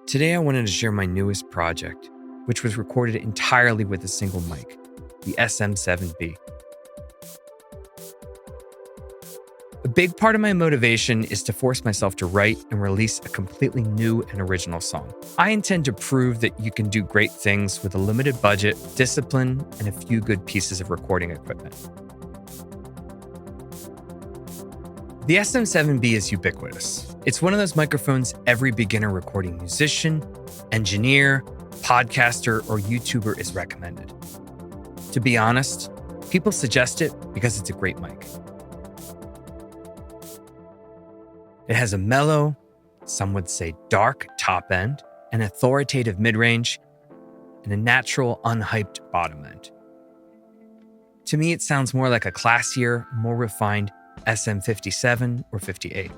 Today I wanted to share my newest project, which was recorded entirely with a single mic, the SM7b. A big part of my motivation is to force myself to write and release a completely new and original song. I intend to prove that you can do great things with a limited budget, discipline, and a few good pieces of recording equipment. The SM7b is ubiquitous. It's one of those microphones every beginner recording musician, engineer, podcaster, or YouTuber is recommended. To be honest, people suggest it because it's a great mic. It has a mellow, some would say dark top end, an authoritative mid-range, and a natural, unhyped bottom end. To me, it sounds more like a classier, more refined SM57 or 58.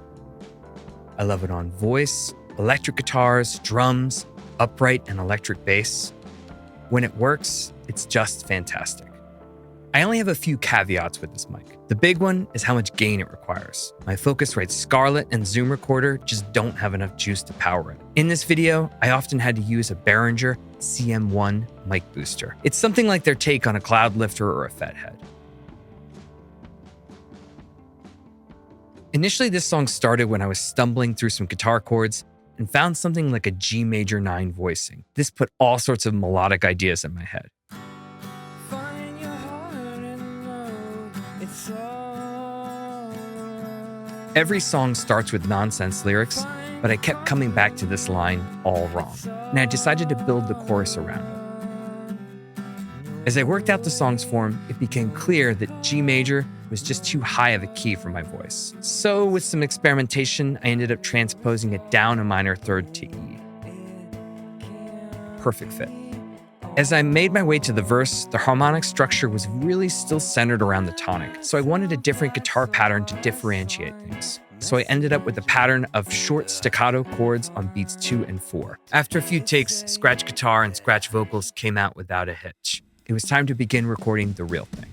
I love it on voice, electric guitars, drums, upright and electric bass. When it works, it's just fantastic. I only have a few caveats with this mic. The big one is how much gain it requires. My Focusrite Scarlett and Zoom recorder just don't have enough juice to power it. In this video, I often had to use a Behringer CM1 mic booster. It's something like their take on a cloud lifter or a Fathead. Initially, this song started when I was stumbling through some guitar chords and found something like a G major 9 voicing. This put all sorts of melodic ideas in my head. Every song starts with nonsense lyrics, but I kept coming back to this line all wrong, and I decided to build the chorus around it. As I worked out the song's form, it became clear that G major was just too high of a key for my voice. So with some experimentation, I ended up transposing it down a minor third to E. Perfect fit. As I made my way to the verse, the harmonic structure was really still centered around the tonic, so I wanted a different guitar pattern to differentiate things. So I ended up with a pattern of short staccato chords on beats 2 and 4. After a few takes, scratch guitar and scratch vocals came out without a hitch. It was time to begin recording the real thing.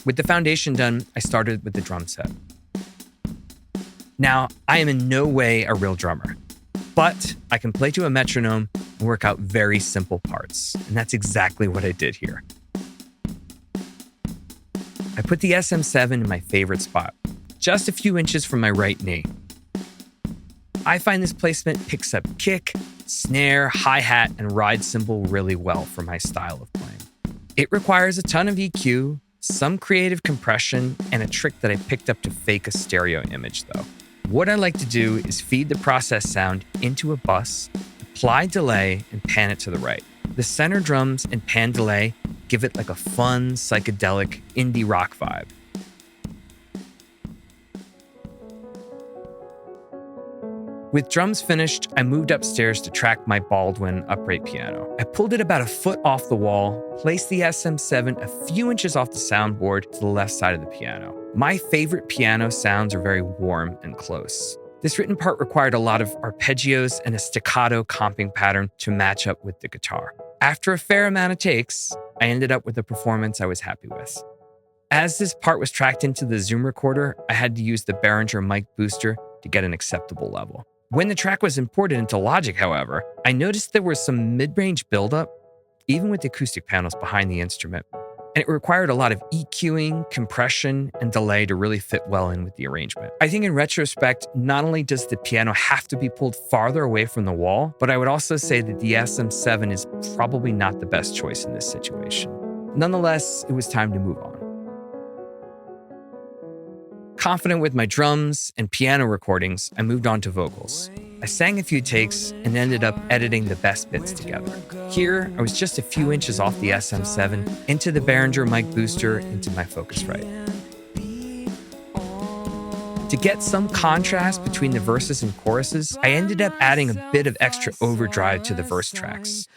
With the foundation done, I started with the drum set. Now, I am in no way a real drummer, but I can play to a metronome and work out very simple parts, and that's exactly what I did here. I put the SM7 in my favorite spot, just a few inches from my right knee. I find this placement picks up kick, snare, hi-hat, and ride cymbal really well for my style of playing. It requires a ton of EQ, some creative compression, and a trick that I picked up to fake a stereo image though. What I like to do is feed the process sound into a bus, apply delay, and pan it to the right. The center drums and pan delay give it like a fun, psychedelic, indie rock vibe. With drums finished, I moved upstairs to track my Baldwin upright piano. I pulled it about a foot off the wall, placed the SM7 a few inches off the soundboard to the left side of the piano. My favorite piano sounds are very warm and close. This written part required a lot of arpeggios and a staccato comping pattern to match up with the guitar. After a fair amount of takes, I ended up with a performance I was happy with. As this part was tracked into the Zoom recorder, I had to use the Behringer mic booster to get an acceptable level. When the track was imported into Logic, however, I noticed there was some mid-range buildup, even with the acoustic panels behind the instrument, and it required a lot of EQing, compression, and delay to really fit well in with the arrangement. I think in retrospect, not only does the piano have to be pulled farther away from the wall, but I would also say that the SM7 is probably not the best choice in this situation. Nonetheless, it was time to move on. Confident with my drums and piano recordings, I moved on to vocals. I sang a few takes and ended up editing the best bits together. Here, I was just a few inches off the SM7, into the Behringer mic booster, into my Focusrite. To get some contrast between the verses and choruses, I ended up adding a bit of extra overdrive to the verse tracks.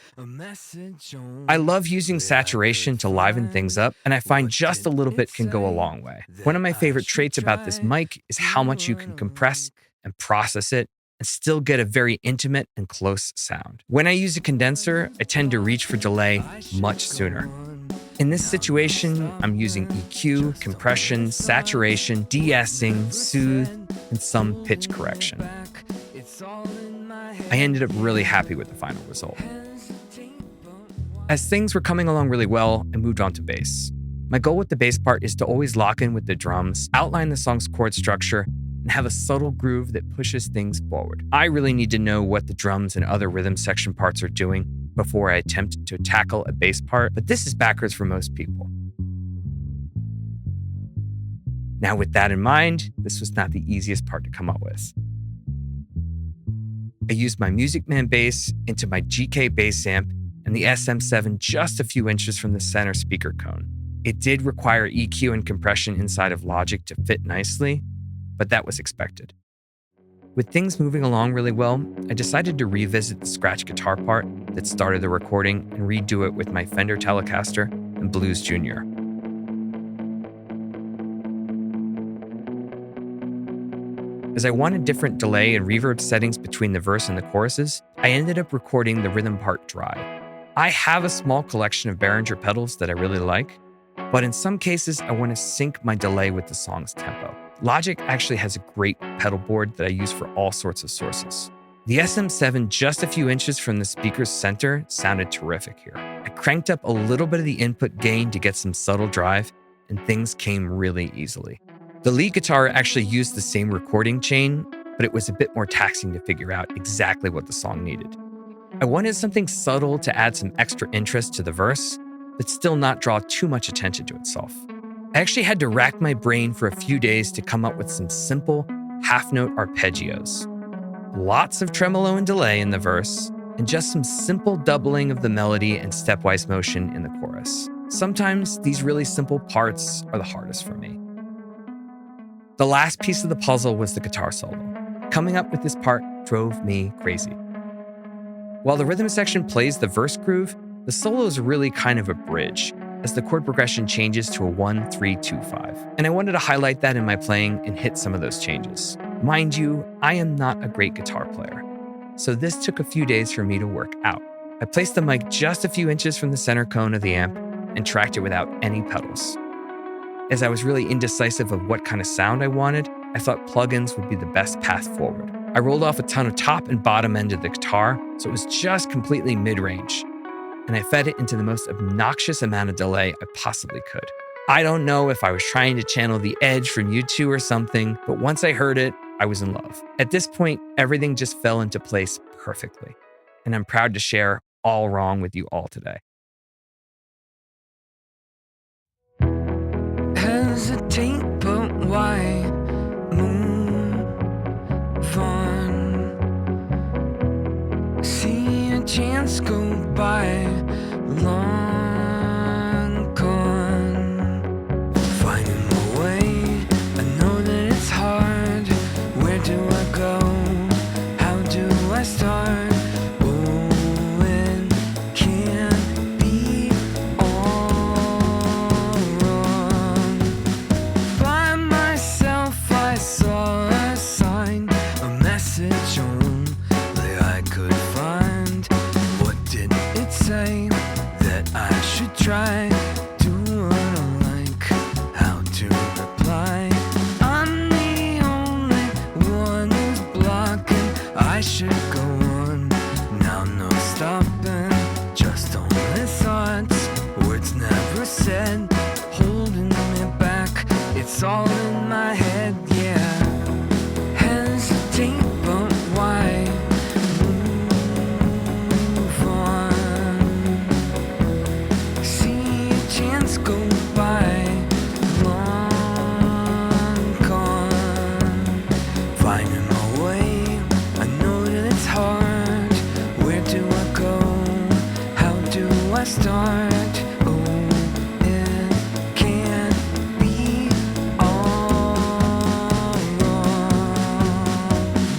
I love using saturation to liven things up, and I find just a little bit can go a long way. One of my favorite traits about this mic is how much you can compress and process it and still get a very intimate and close sound. When I use a condenser, I tend to reach for delay much sooner. In this situation, I'm using EQ, compression, saturation, de-essing, soothe, and some pitch correction. I ended up really happy with the final result. As things were coming along really well, I moved on to bass. My goal with the bass part is to always lock in with the drums, outline the song's chord structure, and have a subtle groove that pushes things forward. I really need to know what the drums and other rhythm section parts are doing before I attempt to tackle a bass part, but this is backwards for most people. Now, with that in mind, this was not the easiest part to come up with. I used my Music Man bass into my GK bass amp and the SM7 just a few inches from the center speaker cone. It did require EQ and compression inside of Logic to fit nicely, but that was expected. With things moving along really well, I decided to revisit the scratch guitar part that started the recording and redo it with my Fender Telecaster and Blues Junior. As I wanted different delay and reverb settings between the verse and the choruses, I ended up recording the rhythm part dry. I have a small collection of Behringer pedals that I really like, but in some cases, I want to sync my delay with the song's tempo. Logic actually has a great pedal board that I use for all sorts of sources. The SM7 just a few inches from the speaker's center sounded terrific here. I cranked up a little bit of the input gain to get some subtle drive, and things came really easily. The lead guitar actually used the same recording chain, but it was a bit more taxing to figure out exactly what the song needed. I wanted something subtle to add some extra interest to the verse, but still not draw too much attention to itself. I actually had to rack my brain for a few days to come up with some simple half-note arpeggios. Lots of tremolo and delay in the verse, and just some simple doubling of the melody and stepwise motion in the chorus. Sometimes these really simple parts are the hardest for me. The last piece of the puzzle was the guitar solo. Coming up with this part drove me crazy. While the rhythm section plays the verse groove, the solo is really kind of a bridge, as the chord progression changes to a 1-3-2-5. And I wanted to highlight that in my playing and hit some of those changes. Mind you, I am not a great guitar player, so this took a few days for me to work out. I placed the mic just a few inches from the center cone of the amp and tracked it without any pedals. As I was really indecisive of what kind of sound I wanted, I thought plugins would be the best path forward. I rolled off a ton of top and bottom end of the guitar, so it was just completely mid-range. And I fed it into the most obnoxious amount of delay I possibly could. I don't know if I was trying to channel the Edge from U2 or something, but once I heard it, I was in love. At this point, everything just fell into place perfectly. And I'm proud to share All Wrong with you all today. Hesitate, but why move on? See a chance go by, long gone. Finding my way, I know that it's hard. Where do I go? How do I start? Try, do what I like, how to reply. I'm the only one who's blocking. I should go on, now no stopping. Just only thoughts, words never said, holding me back. It's all in my head, yeah. Hesitate, but why? Go by, long gone. Finding my way, I know that it's hard. Where do I go? How do I start? Oh, it can't be all wrong.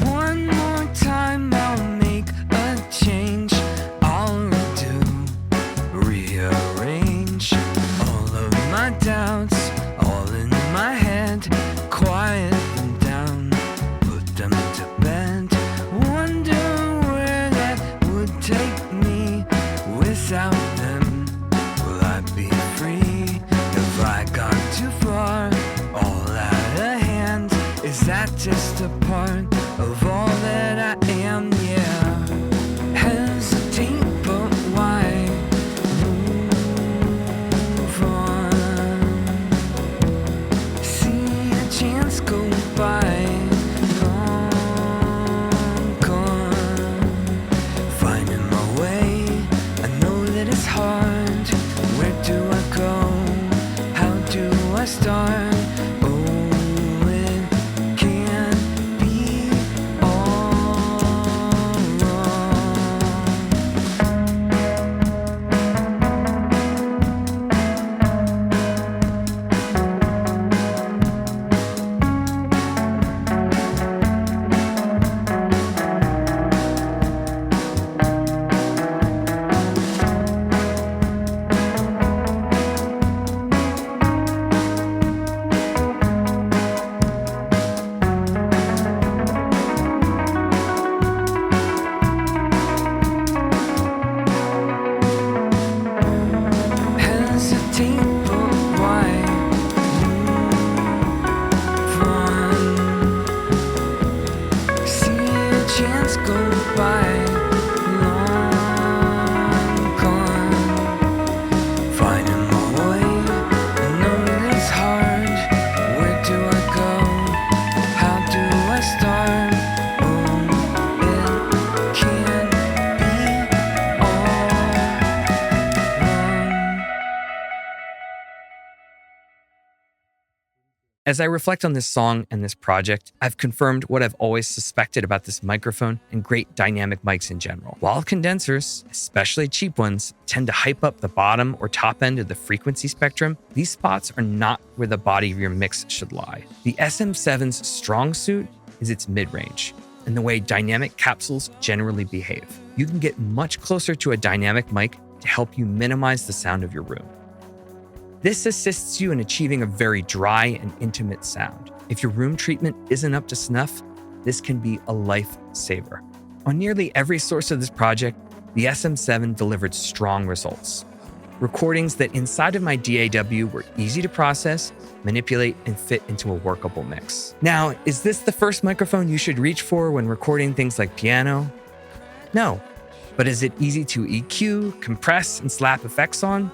One more time, I'll make a change. I'll redo, rearrange my doubts, all in my head. Quiet them down, put them to bed. Wonder where that would take me. Without them, will I be free? Have I gone too far, all out of hand? Is that just a part of all that I am? Yeah. As I reflect on this song and this project, I've confirmed what I've always suspected about this microphone and great dynamic mics in general. While condensers, especially cheap ones, tend to hype up the bottom or top end of the frequency spectrum, these spots are not where the body of your mix should lie. The SM7's strong suit is its mid-range and the way dynamic capsules generally behave. You can get much closer to a dynamic mic to help you minimize the sound of your room. This assists you in achieving a very dry and intimate sound. If your room treatment isn't up to snuff, this can be a lifesaver. On nearly every source of this project, the SM7 delivered strong results. Recordings that inside of my DAW were easy to process, manipulate, and fit into a workable mix. Now, is this the first microphone you should reach for when recording things like piano? No. But is it easy to EQ, compress, and slap effects on?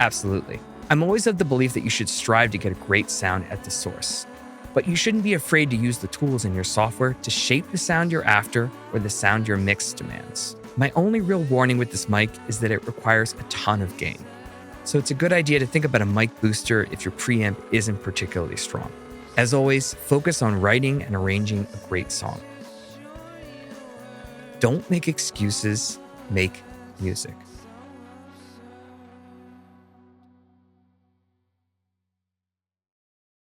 Absolutely. I'm always of the belief that you should strive to get a great sound at the source. But you shouldn't be afraid to use the tools in your software to shape the sound you're after or the sound your mix demands. My only real warning with this mic is that it requires a ton of gain. So it's a good idea to think about a mic booster if your preamp isn't particularly strong. As always, focus on writing and arranging a great song. Don't make excuses, make music.